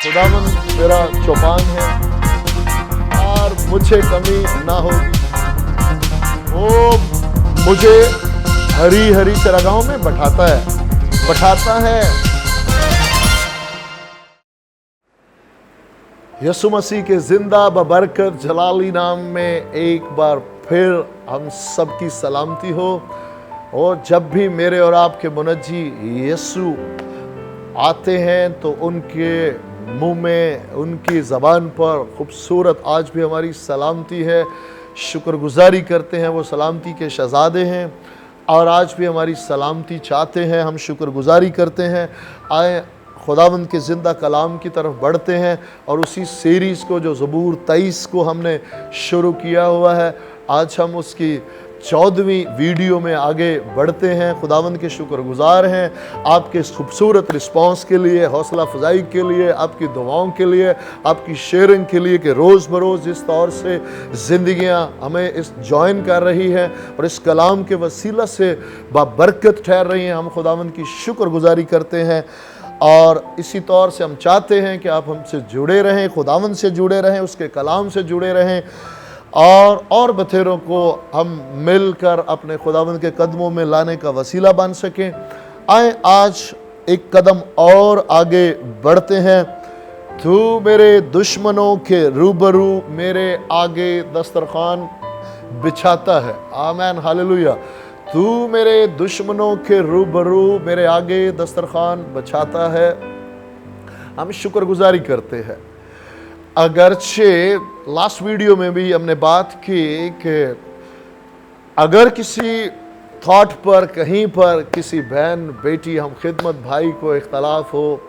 खुदावंद मेरा चौपान है और मुझे कमी ना होगी। वो मुझे हरी हरी चरागाहों में बैठाता है। यीशु मसीह के जिंदा बबरकत जलाली नाम में एक बार फिर हम सबकी सलामती हो। और जब भी मेरे और आपके मुनज्जी यीशु आते हैं तो उनके मुंह में, उनकी ज़बान पर खूबसूरत आज भी हमारी सलामती है। शुक्रगुजारी करते हैं, वो सलामती के शहज़ादे हैं और आज भी हमारी सलामती चाहते हैं। हम शुक्रगुजारी करते हैं। आए खुदावंद के ज़िंदा कलाम की तरफ बढ़ते हैं और उसी सीरीज़ को जो ज़बूर 23 को हमने शुरू किया हुआ है, आज हम उसकी 14वीं वीडियो में आगे बढ़ते हैं। खुदावंद के शुक्रगुजार हैं आपके इस खूबसूरत रिस्पांस के लिए, हौसला अफजाई के लिए, आपकी दुआओं के लिए, आपकी शेयरिंग के लिए कि रोज़ बरोज़ जिस तौर से ज़िंदगियाँ हमें इस जॉइन कर रही हैं और इस कलाम के वसीला से बाबरकत ठहर रही हैं। हम खुदावंद की शुक्रगुजारी करते हैं और इसी तौर से हम चाहते हैं कि आप हमसे जुड़े रहें, खुदावंद से जुड़े रहें, उसके कलाम से जुड़े रहें और बथेरों को हम मिलकर अपने खुदावंद के कदमों में लाने का वसीला बन सकें। आए आज एक कदम और आगे बढ़ते हैं। तू मेरे दुश्मनों के रूबरू मेरे आगे दस्तरखान बिछाता है। आमीन, हालेलुया। तू मेरे दुश्मनों के रूबरू मेरे आगे दस्तरखान बिछाता है। हम शुक्रगुजारी करते हैं। अगरचे लास्ट वीडियो में भी हमने बात की कि अगर किसी थॉट पर, कहीं पर किसी बहन बेटी, हम खिदमत भाई को इख्तलाफ हो,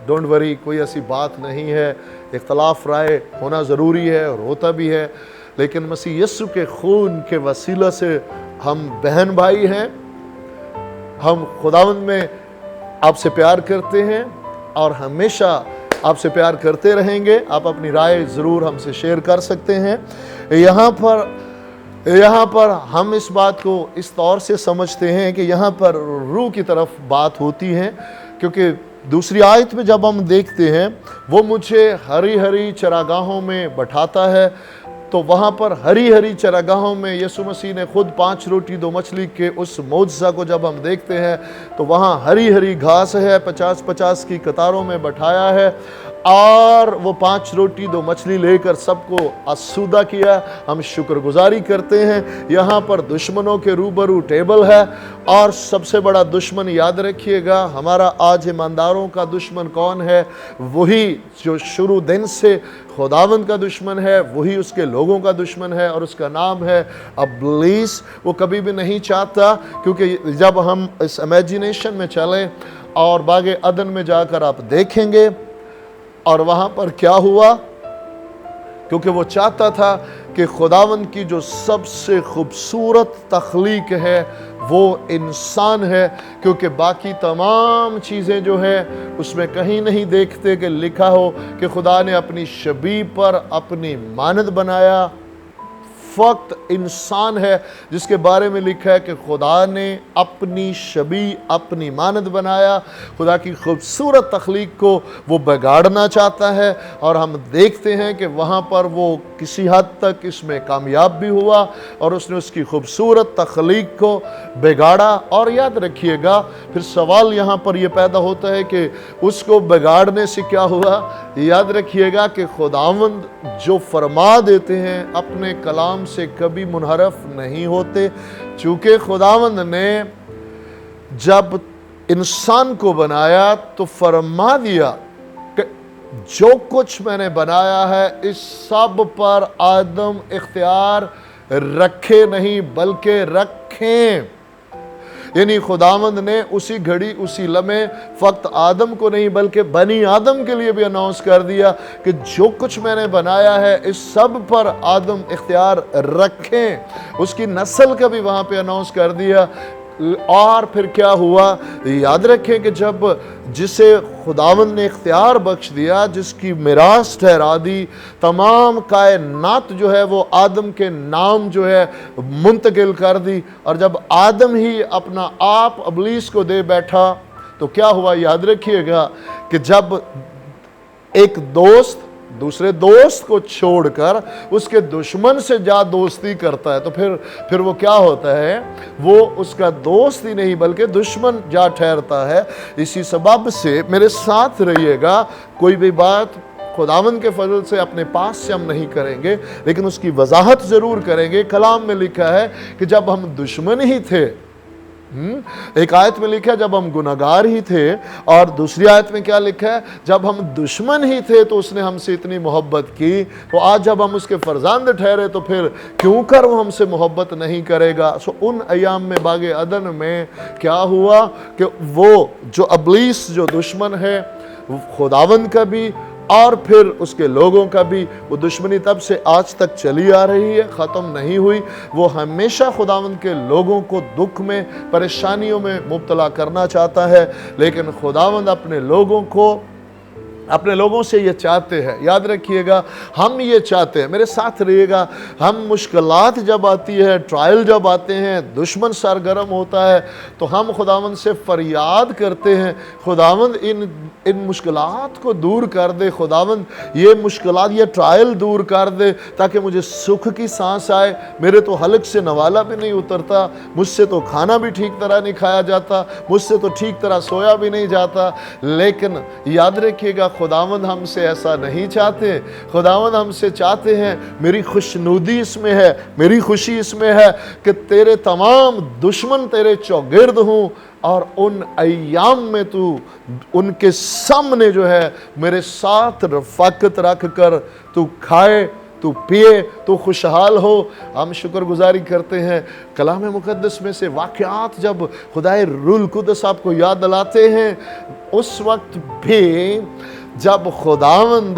डोंट वरी, कोई ऐसी बात नहीं है। इख्तलाफ राय होना ज़रूरी है और होता भी है, लेकिन मसीह यीशु के खून के वसीला से हम बहन भाई हैं। हम खुदावंद में आपसे प्यार करते हैं और हमेशा आपसे प्यार करते रहेंगे। आप अपनी राय ज़रूर हमसे शेयर कर सकते हैं। यहाँ पर हम इस बात को इस तौर से समझते हैं कि यहाँ पर रूह की तरफ बात होती है, क्योंकि दूसरी आयत में जब हम देखते हैं वो मुझे हरी हरी चरागाहों में बैठाता है, तो वहाँ पर हरी हरी चरागाहों में यीशु मसीह ने खुद 5 रोटी 2 मछली के उस मौजज़ा को जब हम देखते हैं तो वहाँ हरी हरी घास है, 50-50 की कतारों में बैठाया है और वो 5 रोटी 2 मछली लेकर सबको आसूदा किया। हम शुक्रगुजारी करते हैं। यहाँ पर दुश्मनों के रूबरू टेबल है और सबसे बड़ा दुश्मन याद रखिएगा, हमारा आज ईमानदारों का दुश्मन कौन है? वही जो शुरू दिन से खुदावंद का दुश्मन है, वही उसके लोगों का दुश्मन है और उसका नाम है इब्लीस। वो कभी भी नहीं चाहता, क्योंकि जब हम इस इमेजिनेशन में चलें और बागे अदन में जाकर आप देखेंगे और वहाँ पर क्या हुआ, क्योंकि वो चाहता था कि खुदावंद की जो सबसे खूबसूरत तख्लीक है वो इंसान है, क्योंकि बाकी तमाम चीज़ें जो है उसमें कहीं नहीं देखते कि लिखा हो कि खुदा ने अपनी शबीह पर अपनी मानद बनाया। फ़क्त इंसान है जिसके बारे में लिखा है कि खुदा ने अपनी शबीह, अपनी मानद बनाया। खुदा की खूबसूरत तख्लीक को वो बिगाड़ना चाहता है और हम देखते हैं कि वहाँ पर वो किसी हद तक इसमें कामयाब भी हुआ और उसने उसकी खूबसूरत तख्लीक को बिगाड़ा। और याद रखिएगा, फिर सवाल यहाँ पर ये पैदा होता है कि उसको बिगाड़ने से क्या हुआ। याद रखिएगा कि खुदावंद जो फरमा देते हैं अपने कलाम से कभी मुनहरफ नहीं होते। चूँकि खुदावंद ने जब इंसान को बनाया तो फरमा दिया कि जो कुछ मैंने बनाया है इस सब पर आदम इख्तियार रखे नहीं बल्कि रखें। यानी खुदावंद ने उसी घड़ी, उसी लम्हे फ़क्त आदम को नहीं बल्कि बनी आदम के लिए भी अनाउंस कर दिया कि जो कुछ मैंने बनाया है इस सब पर आदम इख्तियार रखें। उसकी नस्ल का भी वहाँ पे अनाउंस कर दिया। और फिर क्या हुआ, याद रखें कि जब जिसे खुदावंद ने इख्तियार बख्श दिया, जिसकी मिरास ठहरा दी, तमाम कायनात जो है वो आदम के नाम जो है मुंतकिल कर दी। और जब आदम ही अपना आप इब्लीस को दे बैठा तो क्या हुआ, याद रखिएगा कि जब एक दोस्त दूसरे दोस्त को छोड़कर उसके दुश्मन से जा दोस्ती करता है, तो फिर वो क्या होता है, वो उसका दोस्त ही नहीं बल्कि दुश्मन जा ठहरता है। इसी सबब से मेरे साथ रहिएगा, कोई भी बात खुदावंद के फजल से अपने पास से हम नहीं करेंगे, लेकिन उसकी वजाहत जरूर करेंगे। कलाम में लिखा है कि जब हम दुश्मन ही थे, एक आयत में लिखा है जब हम गुनाहगार ही थे, और दूसरी आयत में क्या लिखा है, जब हम दुश्मन ही थे तो उसने हमसे इतनी मोहब्बत की। तो आज जब हम उसके फरजांद ठहरे तो फिर क्यों कर वो हमसे मोहब्बत नहीं करेगा। सो उन अयाम में बागे अदन में क्या हुआ कि वो जो इब्लीस जो दुश्मन है, वो खुदावंद का भी और फिर उसके लोगों का भी, वो दुश्मनी तब से आज तक चली आ रही है, ख़त्म नहीं हुई। वो हमेशा खुदावंद के लोगों को दुख में, परेशानियों में मुब्तला करना चाहता है, लेकिन खुदावंद अपने लोगों से ये चाहते हैं, याद रखिएगा, हम ये चाहते हैं, मेरे साथ रहिएगा, हम मुश्किलात जब आती है, ट्रायल जब आते हैं, दुश्मन सरगर्म होता है, तो हम खुदावंद से फरियाद करते हैं, खुदावंद इन मुश्किलात को दूर कर दे, खुदावंद ये मुश्किलात, ये ट्रायल दूर कर दे, ताकि मुझे सुख की सांस आए। मेरे तो हलक से नवाला भी नहीं उतरता, मुझसे तो खाना भी ठीक तरह नहीं खाया जाता, मुझसे तो ठीक तरह सोया भी नहीं जाता। लेकिन याद रखिएगा, खुदावंद हमसे ऐसा नहीं चाहते। खुदावंद हमसे चाहते हैं, मेरी खुशनुदी इसमें है, मेरी खुशी इसमें है कि तेरे तमाम दुश्मन तेरे चौगिर्द हों, और उन अय्याम में तू उनके सामने जो है मेरे साथ रफ़ाकत रख कर तू खाए, तू पिए, तू खुशहाल हो। हम शुक्रगुजारी करते हैं, कलाम मुक़द्दस में से वाक़यात जब खुदाए रूल कुद्दस आपको याद दिलाते हैं, उस वक्त भी जब खुदावंद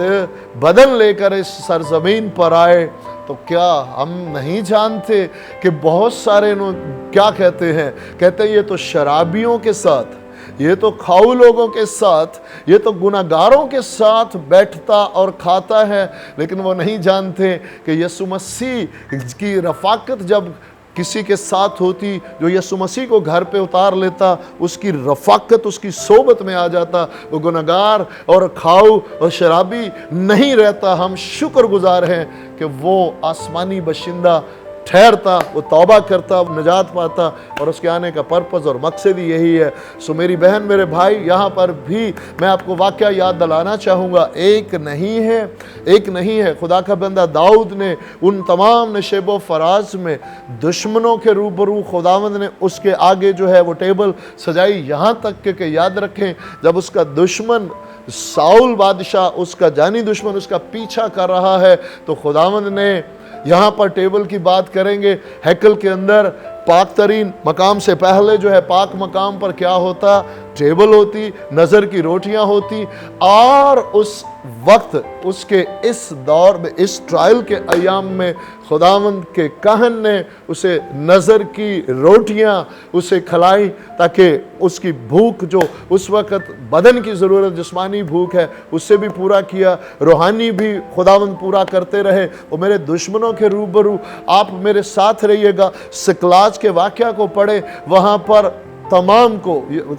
बदन लेकर इस सरजमीन पर आए, तो क्या हम नहीं जानते कि बहुत सारे लोग क्या कहते हैं, ये तो शराबियों के साथ, ये तो खाऊ लोगों के साथ, ये तो गुनाहगारों के साथ बैठता और खाता है। लेकिन वो नहीं जानते कि यीशु मसीह की रफ़ाकत जब किसी के साथ होती, जो यीशु मसीह को घर पे उतार लेता, उसकी रफ़ाकत उसकी सोबत में आ जाता, वो गुनहगार और खाऊ और शराबी नहीं रहता। हम शुक्रगुजार हैं कि वो आसमानी बशिंदा ठहरता, वो तौबा करता, निजात पाता, और उसके आने का पर्पज़ और मकसद ही यही है। सो मेरी बहन, मेरे भाई, यहाँ पर भी मैं आपको वाक़या याद दिलाना चाहूँगा, एक नहीं है। खुदा का बंदा दाऊद ने उन तमाम नशेबो फराज में दुश्मनों के रूबरू खुदावंद ने उसके आगे जो है वो टेबल सजाई, यहाँ तक कि याद रखें, जब उसका दुश्मन साउल बादशाह, उसका जानी दुश्मन उसका पीछा कर रहा है, तो खुदावंद ने यहाँ पर टेबल की बात करेंगे, हैकल के अंदर पाक तरीन मकाम से पहले जो है पाक मकाम पर क्या होता, टेबल होती, नज़र की रोटियां होती, और उस वक्त उसके इस दौर में, इस ट्रायल के अयाम में खुदावंद के कहन ने उसे नज़र की रोटियां उसे खिलाई, ताकि उसकी भूख जो उस वक्त बदन की ज़रूरत, जिस्मानी भूख है, उससे भी पूरा किया, रूहानी भी खुदावंद पूरा करते रहे। और मेरे दुश्मनों के रूबरू आप मेरे साथ रहिएगा, सिकलाज के वाक़या को पढ़े, वहाँ पर तमाम को,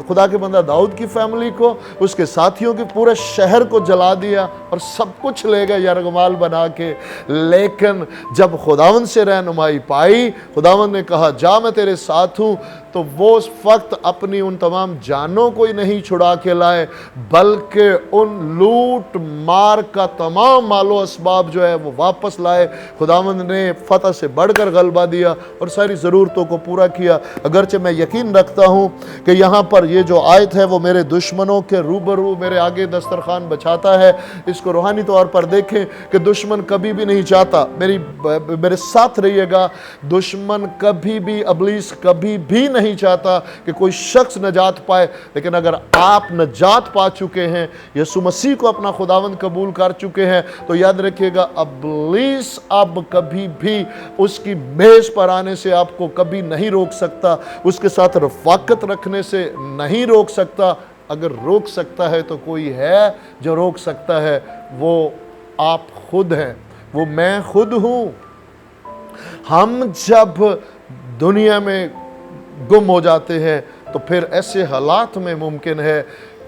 खुदा के बंदा दाऊद की फैमिली को, उसके साथियों के पूरे शहर को जला दिया और सब कुछ ले गए यरगमाल बना के। लेकिन जब खुदावंद से रहनुमाई पाई, खुदावंद ने कहा जा मैं तेरे साथ हूँ, तो वो उस वक्त अपनी उन तमाम जानों को ही नहीं छुड़ा के लाए, बल्कि उन लूट मार का तमाम मालो असबाब जो है वो वापस लाए। खुदावंद ने फतह से बढ़कर गलबा दिया और सारी ज़रूरतों को पूरा किया। अगरचे मैं यकीन रखता हूँ कि यहाँ पर ये जो आयत है वो मेरे दुश्मनों के रूबरू मेरे आगे दस्तरखान बचाता है। इसको रूहानी तौर पर देखें कि दुश्मन कभी भी नहीं चाहता, मेरे साथ रहिएगा, दुश्मन कभी भी, इब्लीस कभी भी नहीं चाहता कि कोई शख्स नजात पाए। लेकिन अगर आप नजात पा चुके हैं, यीशु मसीह को अपना खुदावंद कबूल कर चुके हैं, तो याद रखिएगा इब्लीस अब कभी भी उसकी मेज पर आने से आपको कभी नहीं रोक सकता, उसके साथ रफ़ाकत रखने से नहीं रोक सकता। अगर रोक सकता है तो कोई है जो रोक सकता है, वो आप खुद हैं, वो मैं खुद हूँ। हम जब दुनिया में गुम हो जाते हैं तो फिर ऐसे हालात में मुमकिन है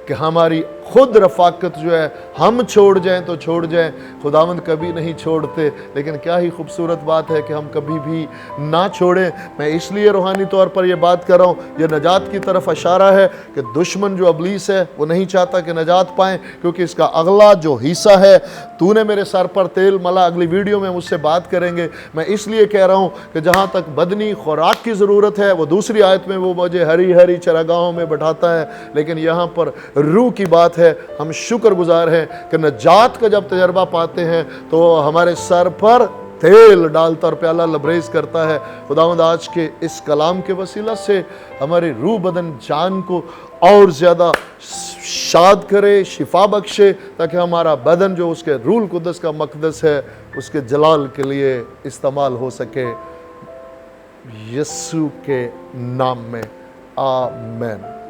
कि हमारी खुद रफाकत जो है हम छोड़ जाएं तो छोड़ जाएं, खुदावंद कभी नहीं छोड़ते। लेकिन क्या ही खूबसूरत बात है कि हम कभी भी ना छोड़ें। मैं इसलिए रूहानी तौर पर यह बात कर रहा हूँ, यह नजात की तरफ इशारा है कि दुश्मन जो अबलीस है वो नहीं चाहता कि नजात पाएं, क्योंकि इसका अगला जो हिस्सा है, तूने मेरे सर पर तेल मला, अगली वीडियो में मुझसे बात करेंगे। मैं इसलिए कह रहा हूँ कि जहाँ तक बदनी खुराक की ज़रूरत है, वो दूसरी आयत में वो मुझे हरी हरी चरागाहों में बैठाता है, लेकिन यहाँ पर रूह की बात है। हम शुक्रगुजार हैं कि नजात का जब तजर्बा पाते हैं तो हमारे सर पर तेल डालता और प्याला लबरेज करता है। खुदावंद आज के इस कलाम के वसीला से हमारी रूह बदन जान को और ज़्यादा शाद करे, शिफा बख्शे, ताकि हमारा बदन जो उसके रूल कुदस का मकदस है उसके जलाल के लिए इस्तेमाल हो सके। यीशु के नाम में आमीन।